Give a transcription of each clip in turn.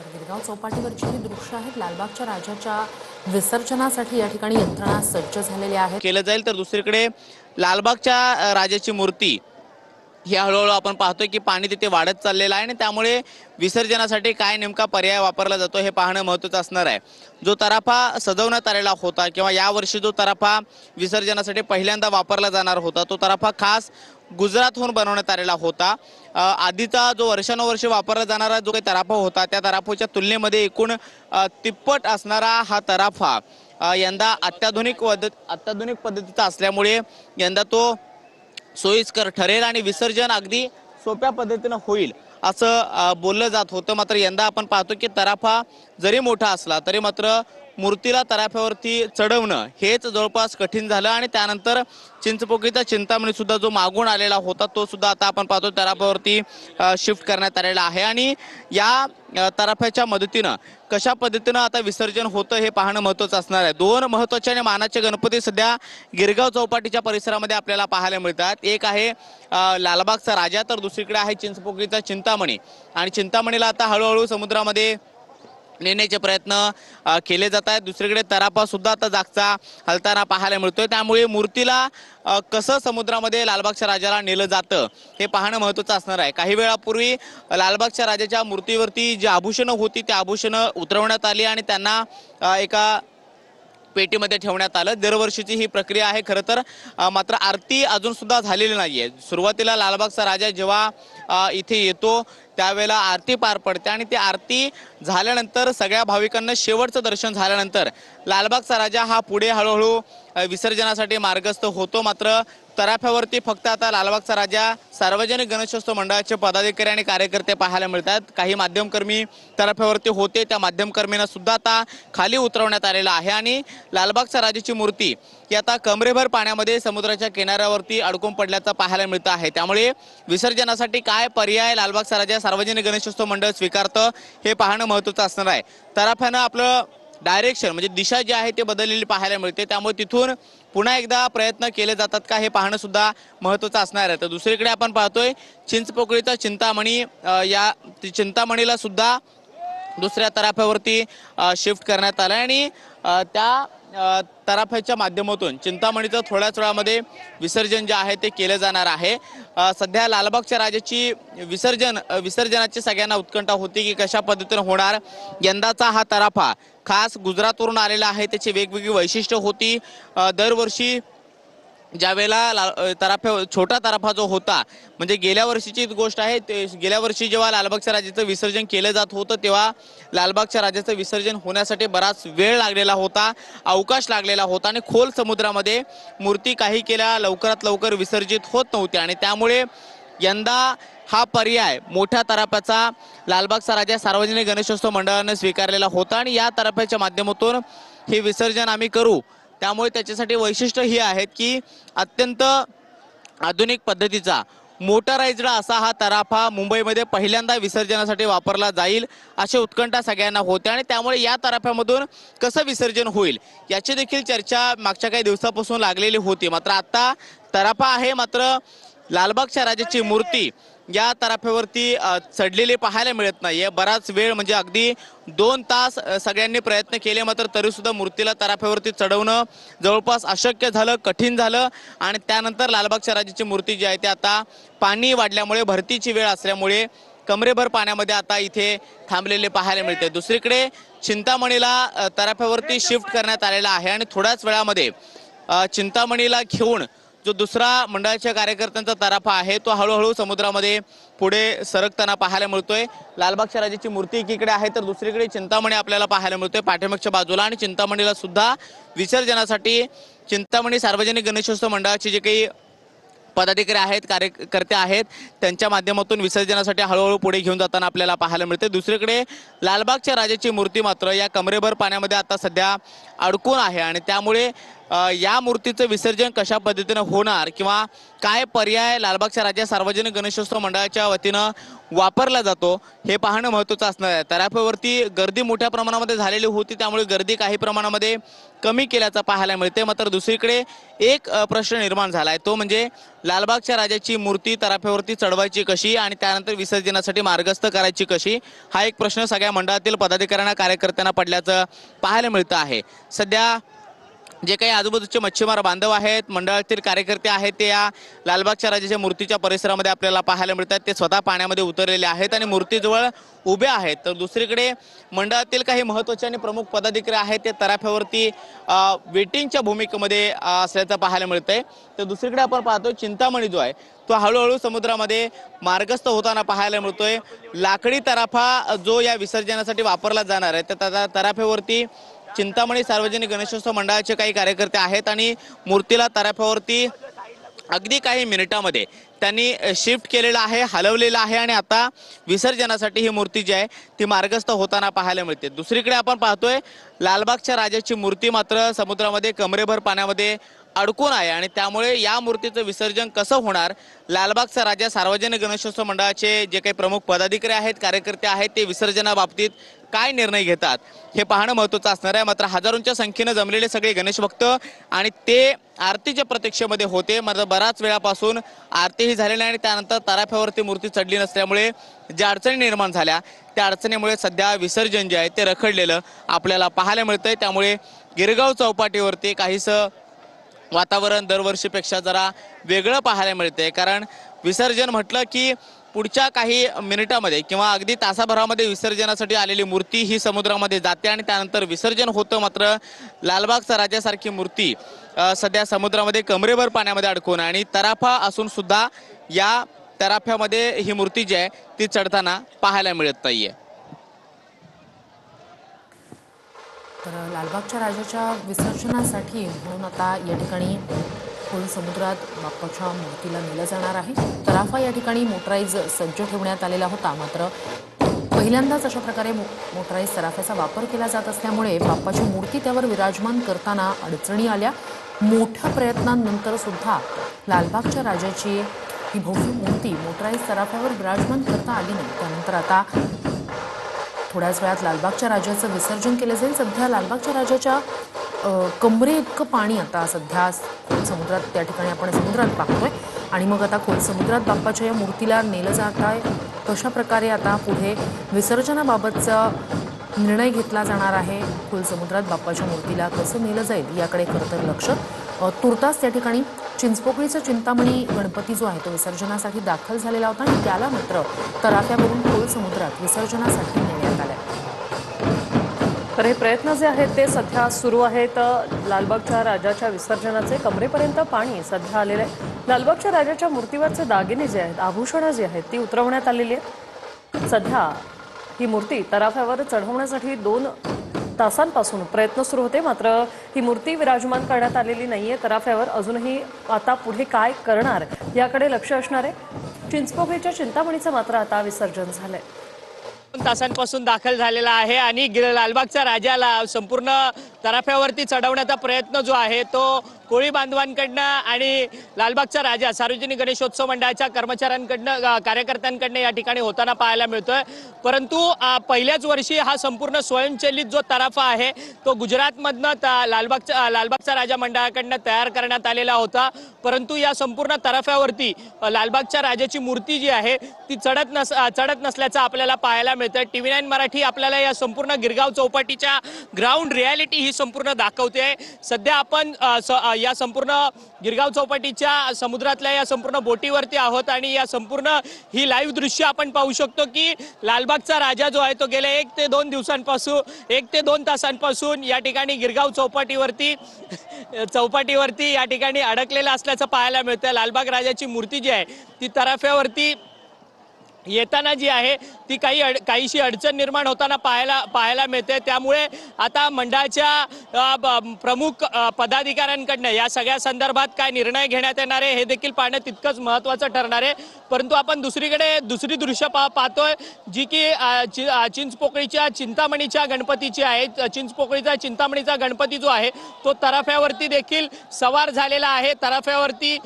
गिरगाव चौपाटीवरची ही दृश्य आहेत. लालबागच्या राजाच्या विसर्जनासाठी या ठिकाणी यंत्रणा सज्ज झालेल्या आहेत. केलं जाईल तर दुसरीकडे लालबागच्या राजाची मूर्ती ही हळूहळू आपण पाहतोय की पाणी तिथे वाढत चाललेलं आहे आणि त्यामुळे विसर्जनासाठी काय नेमका पर्याय वापरला जातो हे पाहणं महत्त्वाचं असणार आहे। जो तराफा सजवण्यात आलेला होता किंवा या वर्षी जो तराफा विसर्जनासाठी पहिल्यांदा वापरला जाणार होता तो तराफा खास गुजरातहून बनवण्यात आलेला होता। आधीचा जो वर्षानुवर्षे वापरला जाणारा जो काही तराफा होता त्या तराफाच्या तुलनेमध्ये एकूण तिप्पट असणारा हा तराफा यंदा अत्याधुनिक पद्धतीचा असल्यामुळे यंदा तो सोयीस्कर ठरेल आणि विसर्जन अगदी सोप्या पद्धतीने होईल असं बोललं जात होतं। मात्र यंदा आपण पाहतो की तराफा जरी मोठा असला तरी मात्र मूर्तीला तराफ्यावरती चढवणं हेच जवळपास कठीण झालं आणि त्यानंतर चिंचपोकळीचा चिंतामणी सुद्धा जो मागून आलेला होता तो सुद्धा आता आपण पाहतो तराफ्यावरती शिफ्ट करण्यात आलेला आहे आणि या तराफ्याच्या मदतीनं कशा पद्धतीनं आता विसर्जन होतं हे पाहणं महत्त्वाचं असणार आहे। दोन महत्त्वाचे आणि मानाचे गणपती सध्या गिरगाव चौपाटीच्या परिसरामध्ये आपल्याला पाहायला मिळतात। एक आहे लालबागचा राजा तर दुसरीकडे आहे चिंचपोकळीचा चिंतामणी आणि चिंतामणीला आता हळूहळू समुद्रामध्ये नेण्याचे प्रयत्न केले जात आहेत। दुसरीकडे तराफा सुद्धा आता जागचा हलताना पाहायला मिळतोय त्यामुळे मूर्तीला कसं समुद्रामध्ये लालबागच्या राजाला नेलं जातं हे पाहणं महत्त्वाचं असणार आहे। काही वेळापूर्वी लालबागच्या राजाच्या मूर्तीवरती जी आभूषणं होती त्या आभूषणं उतरवण्यात आली आणि त्यांना एका पेटीमध्ये ठेवण्यात आलं। दरवर्षीची ही प्रक्रिया आहे खरं तर, मात्र आरती अजून सुद्धा झालेली नाहीये। सुरुवातीला लालबागचा राजा जेव्हा इथे येतो त्यावेळेला आरती पार पडते आणि ती आरती झाल्यानंतर सगळ्या भाविकांना शेवटचं दर्शन झाल्यानंतर लालबागचा राजा हा पुढे हळूहळू विसर्जनासाठी मार्गस्थ होतो। मात्र तराफ्यावरती फक्त आता लालबागचा राजा सार्वजनिक गणेशोत्सव मंडळाचे पदाधिकारी आणि कार्यकर्ते पाहायला मिळतात। काही माध्यमकर्मी तराफ्यावरती होते त्या माध्यमकर्मींना सुद्धा आता खाली उतरवण्यात आलेला आहे आणि लालबागच्या राजाची मूर्ती ही आता कमरेभर पाण्यामध्ये समुद्राच्या किनाऱ्यावरती अडकून पडल्याचं पाहायला मिळत आहे। त्यामुळे विसर्जनासाठी काय पर्याय लालबागचा राजा सार्वजनिक गणेशोत्सव मंडळ स्वीकारतं हे पाहणं महत्त्वाचं असणार आहे। तराफ्यानं आपलं डायरेक्शन म्हणजे दिशा जी आहे ते बदललेली पाहायला मिळते त्यामुळे तिथून पुन्हा एकदा प्रयत्न केले जातात का हे पाहणं सुद्धा महत्त्वाचं असणार आहे। तर दुसरीकडे आपण पाहतोय चिंचपोकळीचा चिंतामणी या चिंतामणीला सुद्धा दुसऱ्या तराफ्यावरती शिफ्ट करण्यात आलं आणि त्या तराफ्याच्या माध्यमातून चिंतामणीचं थोड्याच वेळामध्ये विसर्जन जे आहे ते केलं जाणार आहे। सध्या लालबागच्या राजाची विसर्जनाची सगळ्यांना उत्कंठा होती की कशा पद्धतीने होणार। यंदाचा हा तराफा खास गुजरातवरून आलेला आहे, त्याची वेगवेगळी वैशिष्ट्य होती। दरवर्षी ज्यावेळेला छोटा तराफा जो होता म्हणजे गेल्या वर्षीची गोष्ट आहे, गेल्या वर्षी जेव्हा लालबागच्या राजाचं विसर्जन केलं जात होतं तेव्हा लालबागच्या राजाचं विसर्जन होण्यासाठी बराच वेळ लागलेला होता, अवकाश लागलेला होता आणि खोल समुद्रामध्ये मूर्ती काही केल्या लवकरात लवकर विसर्जित होत नव्हती आणि त्यामुळे यंदा हा पर्याय मोठ्या तराफ्याचा लालबागचा राजा सार्वजनिक गणेशोत्सव मंडळाने स्वीकारलेला होता आणि या तराफ्याच्या माध्यमातून हे विसर्जन आम्ही करू। त्यामुळे त्याच्यासाठी वैशिष्ट्य ही आहेत की अत्यंत आधुनिक पद्धतीचा मोटराइज्ड असा हा तराफा मुंबईमध्ये पहिल्यांदा विसर्जनासाठी वापरला जाईल अशी उत्कंठा सगळ्यांना होते आणि त्यामुळे या तराफ्यामधून कसं विसर्जन होईल याची देखील चर्चा मागच्या काही दिवसापासून लागलेली होती। मात्र आता तराफा आहे मात्र लालबागच्या राजाची मूर्ती या तराफ्यावरती चढलेली पाहायला मिळत नाहीये। बराच वेळ म्हणजे अगदी 2 तास सगळ्यांनी प्रयत्न केले मात्र तरी सुद्धा मूर्तीला तराफ्यावरती चढवणं जवळपास अशक्य झालं, कठीण झालं आणि त्यानंतर लालबागच्या राजाची मूर्ती जी आहे ती आता पाणी वाढल्यामुळे भरतीची वेळ असल्यामुळे कमरेभर पाण्यामध्ये आता इथे थांबलेले पाहायला मिळते। दुसरीकडे चिंतामणीला तराफ्यावरती शिफ्ट करण्यात आलेला आहे आणि थोड्याच वेळामध्ये चिंतामणीला घेऊन जो दुसरा मंडळाच्या कार्यकर्त्यांचा तराफा आहे तो हळूहळू समुद्रामध्ये पुढे सरकताना पाहायला मिळतोय। लालबागच्या राजाची मूर्ती एकीकडे आहे तर दुसरीकडे चिंतामणी आपल्याला पाहायला मिळतोय पाठीमागच्या बाजूला आणि चिंतामणीला सुद्धा विसर्जनासाठी चिंतामणी सार्वजनिक गणेशोत्सव मंडळाचे जे काही पदाधिकारी आहेत कार्यकर्ते आहेत त्यांच्या माध्यमातून विसर्जनासाठी हळूहळू पुढे घेऊन जाताना आपल्याला पाहायला मिळते। दुसरीकडे लालबागच्या राजाची मूर्ती मात्र या कमरेभर पाण्यामध्ये आता सध्या अडकून आहे आणि त्यामुळे या मूर्तीचं विसर्जन कशा पद्धतीनं होणार किंवा काय पर्याय लालबागच्या राजा सार्वजनिक गणेशोत्सव मंडळाच्या वतीनं वापरला जातो हे पाहणं महत्त्वाचं असणार आहे। तराफ्यावरती गर्दी मोठ्या प्रमाणामध्ये झालेली होती, त्यामुळे गर्दी काही प्रमाणामध्ये कमी केल्याचं पाहायला मिळते। मात्र दुसरीकडे एक प्रश्न निर्माण झालाय, तो म्हणजे लालबागच्या राजाची मूर्ती तराफ्यावरती चढवायची कशी आणि त्यानंतर विसर्जनासाठी मार्गस्थ करायची कशी, हा एक प्रश्न सगळ्या मंडळातील पदाधिकाऱ्यांना कार्यकर्त्यांना पडल्याचं पाहायला मिळतं आहे। सध्या जे काही आजूबाजूचे मच्छीमार बांधव आहेत, मंडळातील कार्यकर्ते आहेत, ते या लालबागच्या राजाच्या मूर्तीच्या परिसरामध्ये आपल्याला पाहायला मिळतात। ते स्वतः पाण्यामध्ये उतरलेले आहेत आणि मूर्तीजवळ उभे आहेत। तर दुसरीकडे मंडळातील काही महत्त्वाचे आणि प्रमुख पदाधिकारी आहेत, ते तराफ्यावरती वेटिंगच्या भूमिकेमध्ये असल्याचं पाहायला मिळतंय। तर दुसरीकडे आपण पाहतोय चिंतामणी जो आहे तो हळूहळू समुद्रामध्ये मार्गस्थ होताना पाहायला मिळतोय। लाकडी तराफा जो या विसर्जनासाठी वापरला जाणार आहे, त्या तराफ्यावरती चिंतामणी सार्वजनिक गणेशोत्सव मंडळाचे काही कार्यकर्ते आहेत आणि मूर्तीला तराफ्यावरती अगदी काही मिनिटांमध्ये त्यांनी शिफ्ट केलेलं आहे, हलवलेलं आहे आणि आता विसर्जनासाठी ही मूर्ती जी आहे ती मार्गस्थ होताना पाहायला मिळते। दुसरीकडे आपण पाहतोय लालबागच्या राजाची मूर्ती मात्र समुद्रामध्ये कमरेभर पाण्यामध्ये अडकून आहे आणि त्यामुळे या मूर्तीचं विसर्जन कसं होणार, लालबागचा राजा सार्वजनिक गणेशोत्सव मंडळाचे जे काही प्रमुख पदाधिकारी आहेत, कार्यकर्ते आहेत, ते विसर्जनाबाबतीत काय निर्णय घेतात हे पाहणं महत्त्वाचं असणार आहे। मात्र हजारोंच्या संख्येने जमलेले सगळे गणेश भक्त आणि ते आरतीच्या प्रतीक्षेमध्ये होते। मात्र बराच वेळापासून आरतीही झाली नाही आणि त्यानंतर तराफ्यावरती मूर्ती चढली नसल्यामुळे ज्या अडचणी निर्माण झाल्या त्या अडचणीमुळे सध्या विसर्जन जे आहे ते रखडलेलं आपल्याला पाहायला मिळतंय। त्यामुळे गिरगाव चौपाटीवरती काहीसं वातावरण दरवर्षीपेक्षा जरा वेगळं पाहायला मिळतंय, कारण विसर्जन म्हटलं की पुढच्या काही मिनिटांमध्ये किंवा अगदी तासाभरामध्ये विसर्जनासाठी आलेली मूर्ती ही समुद्रामध्ये जाते आणि त्यानंतर विसर्जन होतं। मात्र लालबागचा राजासारखी मूर्ती सध्या समुद्रामध्ये कमरेभर पाण्यामध्ये अडकून आणि तराफा असून सुद्धा या तराफ्यामध्ये ही मूर्ती जी आहे ती चढताना पाहायला मिळत नाहीये। तर लालबागच्या राजाच्या विसर्जनासाठी म्हणून आता या ठिकाणी खोल समुद्रात बाप्पाच्या मूर्तीला नेलं जाणार आहे। तराफा या ठिकाणी मोटराईज सज्ज ठेवण्यात आलेला होता, मात्र पहिल्यांदाच अशा प्रकारे मोटराईज तराफ्याचा वापर केला जात असल्यामुळे बाप्पाची मूर्ती त्यावर विराजमान करताना अडचणी आल्या। मोठ्या प्रयत्नांनंतर सुद्धा लालबागच्या राजाची ही भव्य मूर्ती मोटराईज तराफ्यावर विराजमान करता आली नाही। त्यानंतर आता थोड्याच वेळात लालबागच्या राजाचं विसर्जन केलं जाईल। सध्या लालबागच्या राजाच्या कमरे इतकं पाणी आता सध्या खोल समुद्रात, त्या ठिकाणी आपण समुद्रात पाहतोय आणि मग आता खोल समुद्रात बाप्पाच्या या मूर्तीला नेलं जात आहे। कशा प्रकारे आता पुढे विसर्जनाबाबतचा निर्णय घेतला जाणार आहे, खोल समुद्रात बाप्पाच्या मूर्तीला कसं नेलं जाईल याकडे खरं तर लक्ष तुर्तास त्या ठिकाणी चिंचपोकळीचा चिंतामणी गणपती जो आहे तो विसर्जनासाठी दाखल झालेला होता आणि त्याला मात्र तराफ्यावरून खोल समुद्रात विसर्जनासाठी नेण्यात आलं। तर हे प्रयत्न जे आहेत ते सध्या सुरू आहेत। लालबागच्या राजाच्या विसर्जनाचे कमरेपर्यंत पाणी सध्या आलेले आहे। लालबागच्या राजाच्या मूर्तीवरचे दागिने जे आहेत, आभूषणं जी आहेत ती उतरवण्यात आलेली आहेत। सध्या ही मूर्ती तराफ्यावर चढवण्यासाठी 2 तासांपासून प्रयत्न सुरू होते, मात्र ही मूर्ती विराजमान करण्यात आलेली नाहीये तराफ्यावर। अजूनही आता पुढे काय करणार याकडे लक्ष असणार आहे। चिंचपोकळीच्या चिंतामणीचं मात्र आता विसर्जन झालंय। 2 तासांपासून दाखल झालेला आहे आणि लालबागच्या राजाला संपूर्ण तराफ्यावरती चढवण्याचा प्रयत्न जो आहे तो कोळी बांधवांकडनं आणि लालबागचा राजा सार्वजनिक गणेशोत्सव मंडळाच्या कर्मचाऱ्यांकडनं, कार्यकर्त्यांकडनं या ठिकाणी होताना पाहायला मिळतोय। परंतु पहिल्याच वर्षी हा संपूर्ण स्वयंचलित जो तराफा आहे तो गुजरातमधनं लालबागचा राजा मंडळाकडनं तयार करण्यात आलेला होता, परंतु या संपूर्ण तराफ्यावरती लालबागच्या राजाची मूर्ती जी आहे ती चढत नसल्याचं आपल्याला पाहायला मिळतं। TV9 मराठी आपल्याला या संपूर्ण गिरगाव चौपाटीच्या ग्राउंड रियालिटी ही संपूर्ण दाखवते। सध्या आपण या संपूर्ण गिरगाव चौपाटीच्या समुद्रातल्या या संपूर्ण बोटीवरती आहोत आणि या संपूर्ण ही लाईव्ह दृश्य आपण पाहू शकतो की लालबागचा राजा जो आहे तो गेल्या 1 ते 2 तासांपासून या ठिकाणी गिरगाव चौपाटीवरती या ठिकाणी अडकलेला असल्याचं पाहायला मिळतं। लालबाग राजाची मूर्ती जी आहे ती तराफ्यावरती येताना जी आहे ती काहीशी अडचण निर्माण होताना पाहायला मिळते। त्यामुळे आता मंडळाच्या प्रमुख पदाधिकाऱ्यांकडनं या सगळ्या संदर्भात काय निर्णय घेण्यात येणार आहे हे देखील पाहणं तितकंच महत्त्वाचं ठरणार आहे। परंतु आपण दुसरी दृश्य पाहतोय जी की चिंचपोकळीच्या चिंतामणीच्या गणपतीची आहे। चिंचपोकळीचा चिंतामणीचा गणपती जो आहे तो तराफ्यावरती देखील सवार झालेला आहे। तराफ्यावरती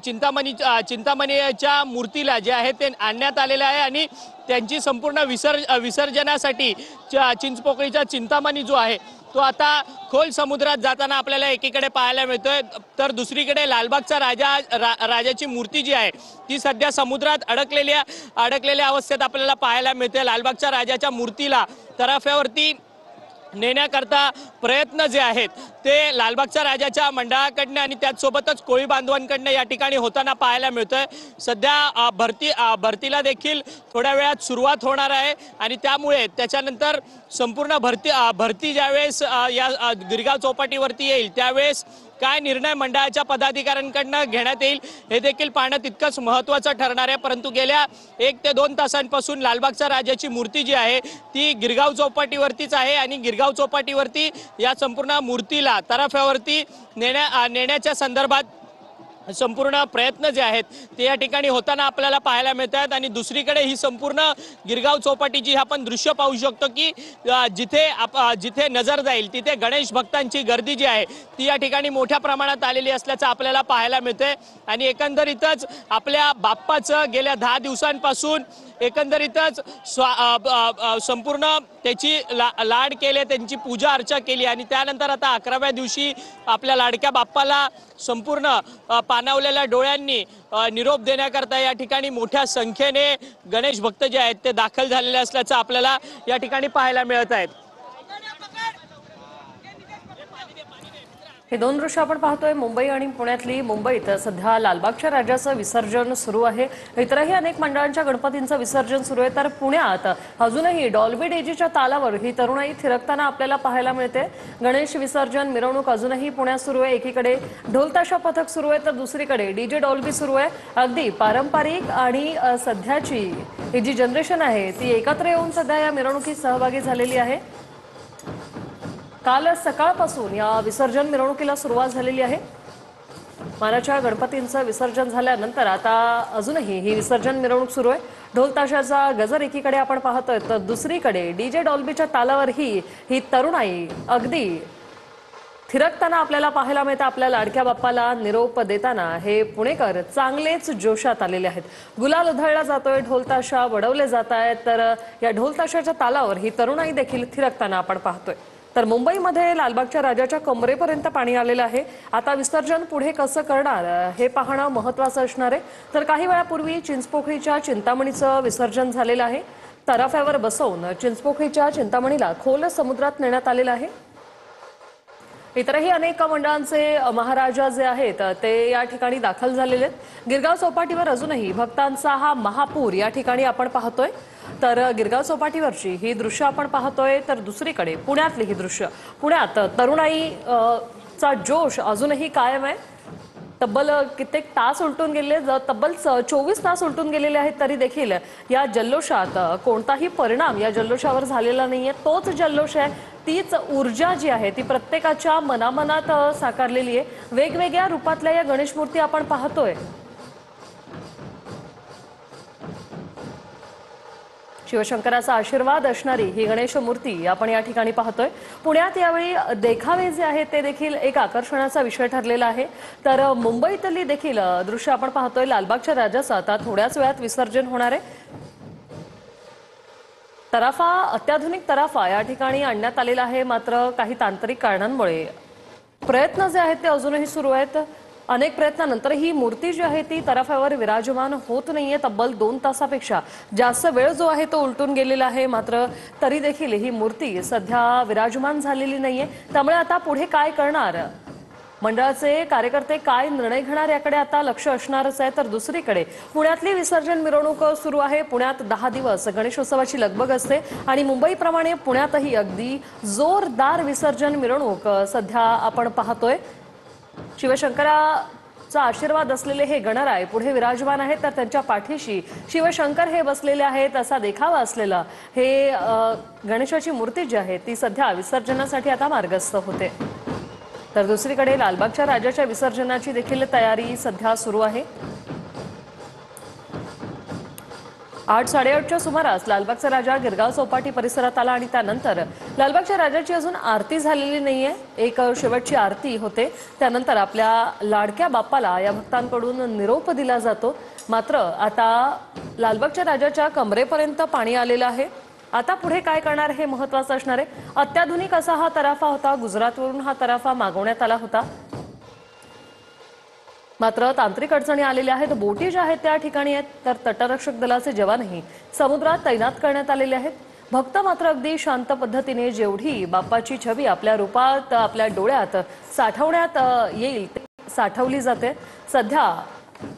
चिंतामणीच्या मूर्तीला जे आहे ते आणण्यात आलेलं आहे आणि त्यांची संपूर्ण विसर्जनासाठी चिंचपोकळीचा चिंतामणी जो आहे तो आता खोल समुद्रात जाताना आपल्याला एकीकडे पाहायला मिळतोय, तर दुसरीकडे लालबागचा राजाची मूर्ती जी आहे ती सध्या समुद्रात अडकलेल्या अवस्थेत आपल्याला पाहायला मिळते। लालबागच्या राजाच्या मूर्तीला तराफ्यावरती नेण्याकरता प्रयत्न जे आहेत ते लालबागच्या राजाच्या मंडळाकडनं आणि त्याचसोबतच कोळी बांधवांकडनं या ठिकाणी होताना पाहायला मिळतंय। सध्या भरतीला देखील थोड्या वेळात सुरुवात होणार आहे आणि त्यामुळे त्याच्यानंतर संपूर्ण भरती ज्यावेळेस या गिरगाव चौपाटीवरती येईल त्यावेळेस काय निर्णय मंडळाच्या पदाधिकाऱ्यांकडनं घेण्यात येईल हे देखील पाहणं तितकंच महत्त्वाचं ठरणार आहे। परंतु गेल्या 1 ते 2 तासांपासून लालबागच्या राजाची मूर्ती जी आहे ती गिरगाव चौपाटीवरतीच आहे आणि गिरगाव चौपाटीवरती या संपूर्ण मूर्तीला तराफ्यावरती नेण्याच्या संदर्भात संपूर्ण प्रयत्न जे आहेत ते या ठिकाणी होताना आपल्याला पाहायला मिळतात। आणि दुसरीकडे ही संपूर्ण गिरगाव चौपाटी जी आपण दृश्य पाहू शकतो की जिथे नजर जाईल तिथे गणेश भक्तांची गर्दी जी आहे ती या ठिकाणी मोठ्या प्रमाणात आलेली असल्याचं आपल्याला पाहायला मिळते। आणि एकंदरीतच आपल्या बाप्पाचं गेल्या 10 दिवसांपासून एकंदरीतच संपूर्ण त्याची लाड केले, त्यांची पूजा अर्चा केली आणि त्यानंतर आता 11व्या दिवशी आपल्या लाडक्या बाप्पाला संपूर्ण पाणावलेल्या डोळ्यांनी निरोप देण्याकरता या ठिकाणी मोठ्या संख्येने गणेश भक्त जे आहेत ते दाखल झालेले असल्याचं आपल्याला या ठिकाणी पाहायला मिळत आहेत। हे दोन दृश्य आपण पाहतोय मुंबई आणि पुण्यातली। मुंबईत सध्या लालबागच्या राजाचं विसर्जन सुरू आहे, इतरही अनेक मंडळांच्या गणपतींचं विसर्जन सुरू आहे। तर पुण्यात अजूनही डॉल्बी डीजेच्या तालावर ही तरुणाई थिरकताना आपल्याला पाहायला मिळते। गणेश विसर्जन मिरवणूक अजूनही पुण्यात सुरू आहे, एकीकडे ढोलताशा पथक सुरू आहे तर दुसरीकडे डीजे डॉल्बी सुरू आहे। अगदी पारंपरिक आणि सध्याची ही जी जनरेशन आहे ती एकत्र येऊन सध्या या मिरवणुकीत सहभागी झालेली आहे। काल सकाळपासून या विसर्जन मिरवणुकीला सुरुवात झालेली आहे। मानाच्या गणपतींचं विसर्जन झाल्यानंतर आता अजूनही ही विसर्जन मिरवणूक सुरू आहे। ढोल ताशाचा गजर एकीकडे आपण पाहतोय तर दुसरीकडे डीजे डॉल्बीच्या तालावर ही तरुणाई अगदी थिरकताना आपल्याला पाहायला मिळतं। आपल्या लाडक्या बाप्पाला निरोप देताना हे पुणेकर चांगलेच जोशात आलेले आहेत। गुलाल उधळला जातोय, ढोल ताशा वडवले जात आहेत, तर या ढोल ताशाच्या तालावर ही तरुणाई देखील थिरकताना आपण पाहतोय। तर मुंबईमध्ये लालबागच्या राजाच्या कमरेपर्यंत पाणी आलेलं आहे। आता विसर्जन पुढे कसं करणार हे पाहणं महत्त्वाचं असणार आहे। तर काही वेळापूर्वी चिंचपोकळीच्या चिंतामणीचं विसर्जन झालेलं आहे। तराफ्यावर बसवून चिंचपोकळीच्या चिंतामणीला खोल समुद्रात नेण्यात आलेलं आहे। इतरही अनेक मंडळांचे महाराजा जे आहेत ते या ठिकाणी दाखल झालेले आहेत। गिरगाव चौपाटीवर अजूनही भक्तांचा हा महापूर या ठिकाणी आपण पाहतोय। तर गिरगाव चौपाटीवरची ही दृश्य आपण पाहतोय तर दुसरीकडे पुण्यातली ही दृश्य। पुण्यात तरुणाई चा जोश अजूनही कायम आहे। तब्बल कित्येक तास उलटून गेले, तब्बल 24 तास उलटून गेलेले आहेत तरी देखील या जल्लोषात कोणताही परिणाम या जल्लोषावर झालेला नाहीये। तोच जल्लोष आहे, तीच ऊर्जा जी आहे ती प्रत्येकाच्या मनामनात साकारलेली आहे। वेगवेगळ्या रूपातल्या या गणेश मूर्ती आपण पाहतोय। शिवशंकराचा आशीर्वाद असणारी ही गणेश मूर्ती आपण या ठिकाणी पाहतोय। पुण्यात यावेळी देखावे जे आहेत ते देखील एक आकर्षणाचा विषय ठरलेला आहे। तर मुंबईतली देखील दृश्य आपण पाहतोय। लालबागच्या राजाचं आता थोड्याच वेळात विसर्जन होणार आहे। तराफा अत्याधुनिक तराफा या ठिकाणी आणण्यात आलेला आहे, मात्र काही तांत्रिक कारणांमुळे प्रयत्न जे आहेत ते अजूनही सुरू आहेत। अनेक प्रयत्नानंतर ही मूर्ती जी आहे ती तराफ्यावर विराजमान होत नाहीये। तब्बल 2 तासापेक्षा जास्त वेळ जो आहे तो उलटून गेलेला आहे, मात्र तरी देखील ही मूर्ती सध्या विराजमान झालेली नाहीये। त्यामुळे आता पुढे काय करणार, मंडळाचे कार्यकर्ते काय निर्णय घेणार याकडे आता लक्ष असणारच आहे। तर दुसरीकडे पुण्यातली विसर्जन मिरवणूक सुरू आहे। पुण्यात 10 दिवस गणेशोत्सवाची लगबग असते आणि मुंबईप्रमाणे पुण्यातही अगदी जोरदार विसर्जन मिरवणूक सध्या आपण पाहतोय। शिवशंकरा चा आशीर्वाद असलेले हे गणराय पुढे विराजमान आहेत, तर त्यांच्या पाठीशी शिवशंकर हे बसलेले आहेत. असा देखावा असलेला हे गणेशाची मूर्ती जी आहे ती सध्या विसर्जनासाठी आता मार्गस्थ होते. तर दुसरीकडे लालबागच्या राजाच्या विसर्जनाची देखील तयारी सध्या सुरू आहे. 8-8:30च्या सुमारास लालबागचा राजा गिरगाव चौपाटी परिसरात आला आणि त्यानंतर लालबागच्या राजाची अजून आरती झालेली नाहीये. एक शेवटची आरती होते, त्यानंतर आपल्या लाडक्या बाप्पाला या भक्तांकडून निरोप दिला जातो. मात्र आता लालबागच्या राजाच्या कमरेपर्यंत पाणी आलेलं आहे. आता पुढे काय करणार हे महत्वाचं असणार आहे. अत्याधुनिक असा हा तराफा होता. गुजरातवरून हा तराफा मागवण्यात आला होता. मात्र तांत्रिक अडचणी आलेल्या आहेत. बोटी ज्या आहेत त्या ठिकाणी आहेत, तर तटरक्षक दलाचे जवानही समुद्रात तैनात करण्यात आलेले आहेत. भक्त मात्र अगदी शांत पद्धतीने जेवढी बाप्पाची छबी आपल्या रूपात आपल्या डोळ्यात साठवण्यात येईल साठवली जाते. सध्या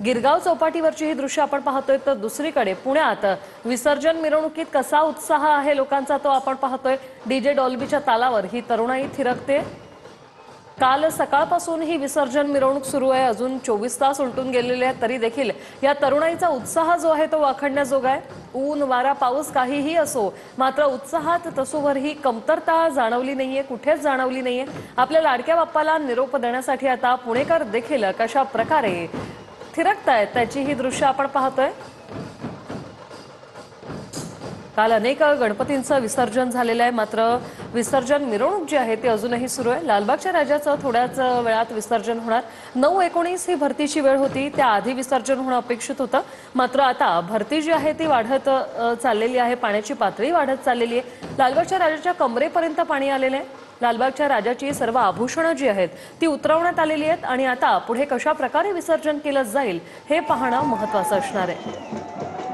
गिरगाव चौपाटीवरची ही दृश्य आपण पाहतोय, तर दुसरीकडे पुण्यात विसर्जन मिरवणुकीत कसा उत्साह आहे लोकांचा तो आपण पाहतोय. डीजे डॉल्बीच्या तालावर ही तरुणाई थिरकते. काल सकाळपासून ही विसर्जन मिरवणूक सुरू आहे. अजून 24 तास उलटून गेलेले आहेत, तरी देखील या तरुणाईचा उत्साह जो आहे तो वाखाणण्याजोगा आहे. ऊन वारा पाऊस काहीही असो, मात्र उत्साहात तसोवरही कमतरता जाणवली नाहीये, कुठेच जाणवली नाहीये. आपल्या लाडक्या बाप्पाला निरोप देण्यासाठी आता पुणेकर देखील कशा प्रकारे थिरकतायत त्याची ही दृश्य आपण पाहतोय. काल अनेक गणपतींचं विसर्जन झालेलं आहे, मात्र विसर्जन मिरवणूक जी आहे ती अजूनही सुरू आहे. लालबागच्या राजाचं थोड्याच वेळात विसर्जन होणार. 9:19 ही भरतीची वेळ होती, त्याआधी विसर्जन होणं अपेक्षित होतं. मात्र आता भरती जी आहे ती वाढत चाललेली आहे, पाण्याची पातळी वाढत चाललेली आहे. लालबागच्या राजाच्या कमरेपर्यंत पाणी आलेलं आहे. लालबागच्या राजाची सर्व आभूषणं जी आहेत ती उतरवण्यात आलेली आहेत आणि आता पुढे कशा प्रकारे विसर्जन केलं जाईल हे पाहणं महत्त्वाचं असणार आहे.